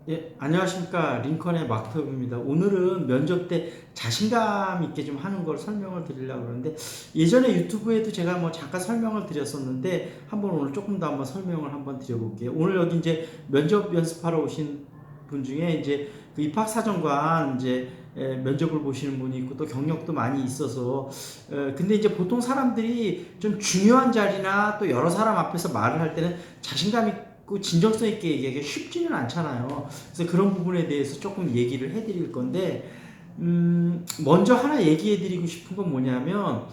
예, 안녕하십니까. 링컨의 마크입니다. 오늘은 면접 때 자신감 있게 좀 하는 걸 설명을 드리려고 그러는데, 예전에 유튜브에도 제가 뭐 잠깐 설명을 드렸었는데, 한번 오늘 조금 더 한번 설명을 한번 드려볼게요. 오늘 여기 이제 면접 연습하러 오신 분 중에 이제 그 입학사정관 이제 면접을 보시는 분이 있고 또 경력도 많이 있어서, 근데 이제 보통 사람들이 좀 중요한 자리나 또 여러 사람 앞에서 말을 할 때는 자신감 있고 진정성 있게 얘기하기가 쉽지는 않잖아요. 그래서 그런 부분에 대해서 조금 얘기를 해드릴 건데, 먼저 하나 얘기해드리고 싶은 건 뭐냐면,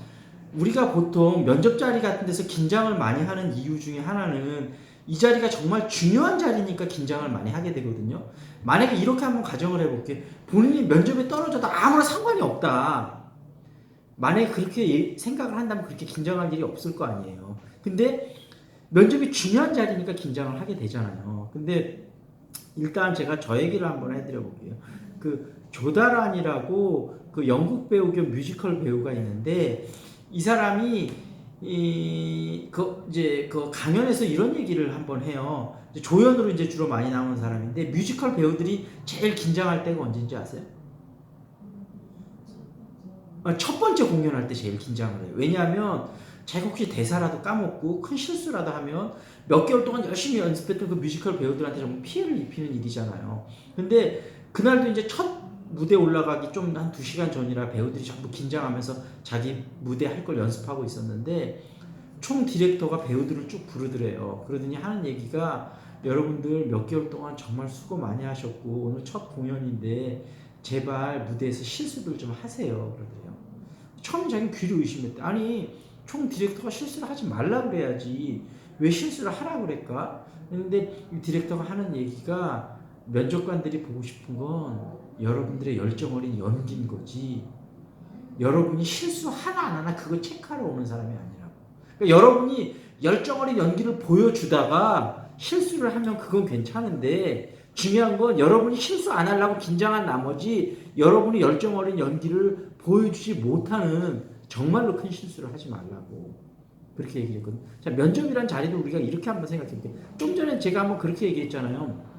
우리가 보통 면접 자리 같은 데서 긴장을 많이 하는 이유 중에 하나는 이 자리가 정말 중요한 자리니까 긴장을 많이 하게 되거든요. 만약에 이렇게 한번 가정을 해볼게요. 본인이 면접에 떨어져도 아무런 상관이 없다. 만약에 그렇게 생각을 한다면 그렇게 긴장할 일이 없을 거 아니에요. 근데 면접이 중요한 자리니까 긴장을 하게 되잖아요. 근데 일단 제가 저 얘기를 한번 해드려 볼게요. 그 조다란이라고 그 영국 배우 겸 뮤지컬 배우가 있는데, 이 사람이 이제 그 강연에서 이런 얘기를 한번 해요. 조연으로 이제 주로 많이 나오는 사람인데, 뮤지컬 배우들이 제일 긴장할 때가 언제인지 아세요? 첫 번째 공연할 때 제일 긴장을 해요. 왜냐하면 자기가 혹시 대사라도 까먹고 큰 실수라도 하면 몇 개월 동안 열심히 연습했던 그 뮤지컬 배우들한테 정말 피해를 입히는 일이잖아요. 근데 그날도 이제 첫 무대 올라가기 좀 한 2시간 전이라 배우들이 전부 긴장하면서 자기 무대 할 걸 연습하고 있었는데, 총 디렉터가 배우들을 쭉 부르더래요. 그러더니 하는 얘기가, 여러분들 몇 개월 동안 정말 수고 많이 하셨고 오늘 첫 공연인데 제발 무대에서 실수들 좀 하세요. 그러더래요. 처음에 자기 귀를 의심했대. 아니, 총 디렉터가 실수를 하지 말라 그래야지 왜 실수를 하라 그랬까? 근데 이 디렉터가 하는 얘기가, 면접관들이 보고 싶은 건 여러분들의 열정 어린 연기인 거지, 여러분이 실수 하나 안 하나 그거 체크하러 오는 사람이 아니라고. 그러니까 여러분이 열정 어린 연기를 보여주다가 실수를 하면 그건 괜찮은데, 중요한 건 여러분이 실수 안 하려고 긴장한 나머지 여러분이 열정 어린 연기를 보여주지 못하는 정말로 큰 실수를 하지 말라고 그렇게 얘기했거든요. 자, 면접이란 자리도 우리가 이렇게 한번 생각해볼게요. 좀 전에 제가 한번 그렇게 얘기했잖아요.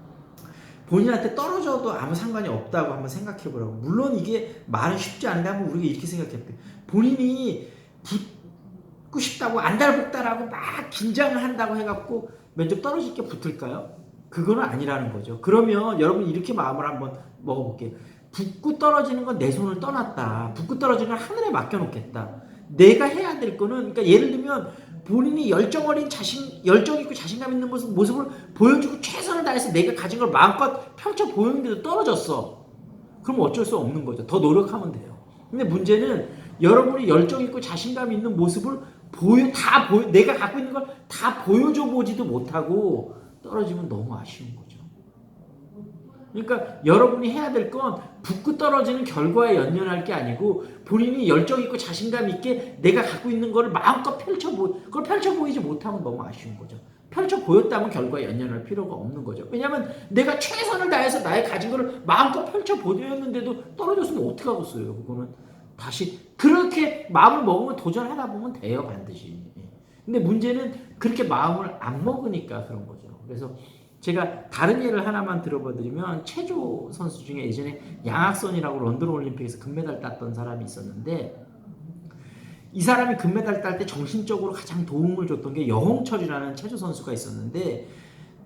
본인한테 떨어져도 아무 상관이 없다고 한번 생각해보라고. 물론 이게 말은 쉽지 않은데 한번 우리가 이렇게 생각해볼게요. 본인이 붙고 싶다고 안달복달하고 막 긴장을 한다고 해갖고 면접 떨어질 게 붙을까요? 그거는 아니라는 거죠. 그러면 여러분 이렇게 마음을 한번 먹어볼게요. 붙고 떨어지는 건 내 손을 떠났다. 붙고 떨어지는 건 하늘에 맡겨놓겠다. 내가 해야 될 거는, 그러니까 예를 들면 본인이 열정 어린 열정 있고 자신감 있는 모습을 보여주고 최선을 다해서 내가 가진 걸 마음껏 펼쳐 보였는데도 떨어졌어. 그럼 어쩔 수 없는 거죠. 더 노력하면 돼요. 근데 문제는 여러분이 열정 있고 자신감 있는 모습을 내가 갖고 있는 걸 다 보여줘 보지도 못하고 떨어지면 너무 아쉬운 거죠. 그러니까 여러분이 해야 될 건 붙고 떨어지는 결과에 연연할 게 아니고, 본인이 열정 있고 자신감 있게 내가 갖고 있는 거를 마음껏 그걸 펼쳐 보이지 못하면 너무 아쉬운 거죠. 펼쳐 보였다면 결과에 연연할 필요가 없는 거죠. 왜냐하면 내가 최선을 다해서 나의 가진 거를 마음껏 펼쳐 보였는데도 떨어졌으면 어떡하겠어요. 그거는 다시 그렇게 마음을 먹으면 도전하다 보면 돼요, 반드시. 근데 문제는 그렇게 마음을 안 먹으니까 그런 거죠. 그래서 제가 다른 예를 하나만 들어봐드리면, 체조 선수 중에 예전에 양학선이라고 런던 올림픽에서 금메달 땄던 사람이 있었는데, 이 사람이 금메달 딸 때 정신적으로 가장 도움을 줬던 게 여홍철이라는 체조 선수가 있었는데,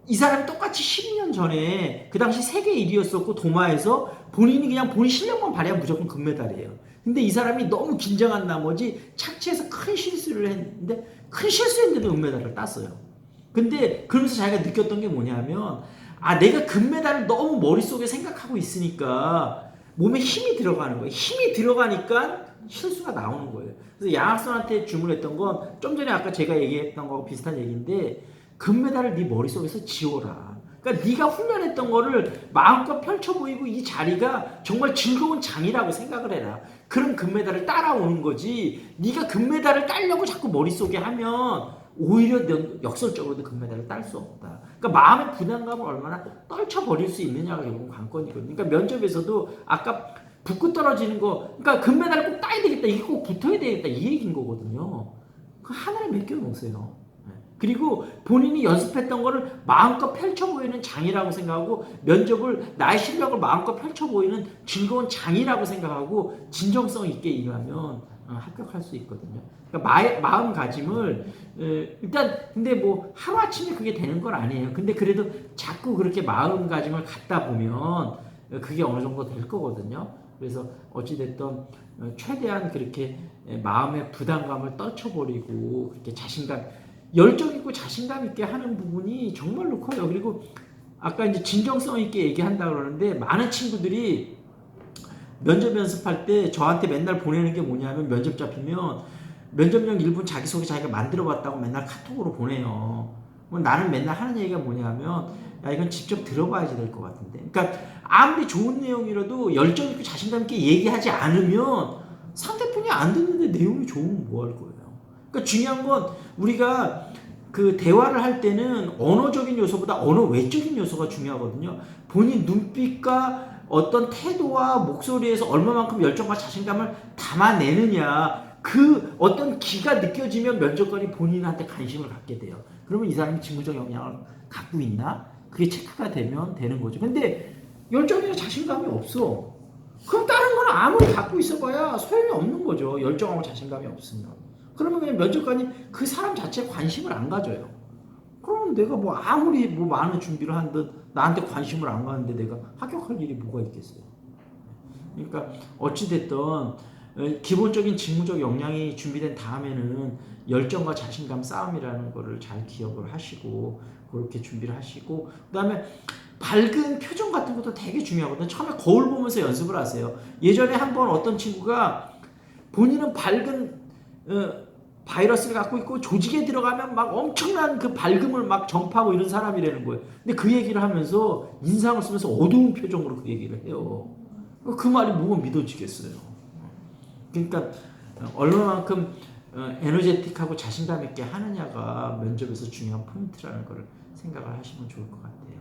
이 사람이 똑같이 12년 전에 그 당시 세계 1위였었고 도마에서 본인이 그냥 본인 실력만 발휘하면 무조건 금메달이에요. 근데 이 사람이 너무 긴장한 나머지 착지해서 큰 실수를 했는데, 큰 실수했는데도 은메달을 땄어요. 근데 그러면서 자기가 느꼈던 게 뭐냐면, 내가 금메달을 너무 머릿속에 생각하고 있으니까 몸에 힘이 들어가는 거예요. 힘이 들어가니까 실수가 나오는 거예요. 그래서 양학선한테 주문했던 건 좀 전에 아까 제가 얘기했던 거하고 비슷한 얘기인데, 금메달을 네 머릿속에서 지워라. 그러니까 네가 훈련했던 거를 마음껏 펼쳐 보이고 이 자리가 정말 즐거운 장이라고 생각을 해라. 그럼 금메달을 따라오는 거지. 네가 금메달을 따려고 자꾸 머릿속에 하면 오히려 역설적으로도 금메달을 딸 수 없다. 그러니까 마음의 부담감을 얼마나 떨쳐버릴 수 있느냐가 결국 관건이거든요. 그러니까 면접에서도 아까 붙고 떨어지는 거, 그러니까 금메달을 꼭 따야 되겠다, 이게 꼭 붙어야 되겠다, 이 얘기인 거거든요. 그 하나를 맡겨놓으세요. 그리고 본인이 연습했던 거를 마음껏 펼쳐 보이는 장이라고 생각하고 면접을 나의 실력을 마음껏 펼쳐 보이는 즐거운 장이라고 생각하고 진정성 있게 임하면 합격할 수 있거든요. 그러니까 마음가짐을 일단 근데 뭐 하루아침에 그게 되는 건 아니에요. 근데 그래도 자꾸 그렇게 마음가짐을 갖다 보면 그게 어느 정도 될 거거든요. 그래서 어찌됐든 최대한 그렇게 마음의 부담감을 떨쳐버리고 그렇게 자신감, 열정 있고 자신감 있게 하는 부분이 정말로 커요. 그리고 아까 이제 진정성 있게 얘기한다 그러는데 많은 친구들이 면접 연습할 때 저한테 맨날 보내는 게 뭐냐면 면접 잡히면 면접용 1분 자기소개 자기가 만들어봤다고 맨날 카톡으로 보내요. 나는 맨날 하는 얘기가 뭐냐면 야 이건 직접 들어봐야지 될 것 같은데. 그러니까 아무리 좋은 내용이라도 열정 있고 자신감 있게 얘기하지 않으면 상대편이 안 듣는데 내용이 좋으면 뭐 할 거예요. 그러니까 중요한 건 우리가 그 대화를 할 때는 언어적인 요소보다 언어 외적인 요소가 중요하거든요. 본인 눈빛과 어떤 태도와 목소리에서 얼마만큼 열정과 자신감을 담아내느냐, 그 어떤 기가 느껴지면 면접관이 본인한테 관심을 갖게 돼요. 그러면 이 사람이 직무적 역량을 갖고 있나? 그게 체크가 되면 되는 거죠. 근데 열정이나 자신감이 없어. 그럼 다른 거는 아무리 갖고 있어봐야 소용이 없는 거죠. 열정하고 자신감이 없으면. 그러면 그냥 면접관이 그 사람 자체에 관심을 안 가져요. 그럼 내가 뭐 아무리 뭐 많은 준비를 한 듯 나한테 관심을 안 가는데 내가 합격할 일이 뭐가 있겠어요. 그러니까 어찌됐든 기본적인 직무적 역량이 준비된 다음에는 열정과 자신감 싸움이라는 거를 잘 기억을 하시고 그렇게 준비를 하시고, 그 다음에 밝은 표정 같은 것도 되게 중요하거든요. 처음에 거울 보면서 연습을 하세요. 예전에 한번 어떤 친구가 본인은 밝은 바이러스를 갖고 있고 조직에 들어가면 막 엄청난 그 밝음을 막 전파하고 이런 사람이라는 거예요. 근데 그 얘기를 하면서 인상을 쓰면서 어두운 표정으로 그 얘기를 해요. 그 말이 뭐가 믿어지겠어요. 그러니까 얼마만큼 에너제틱하고 자신감 있게 하느냐가 면접에서 중요한 포인트라는 걸 생각을 하시면 좋을 것 같아요.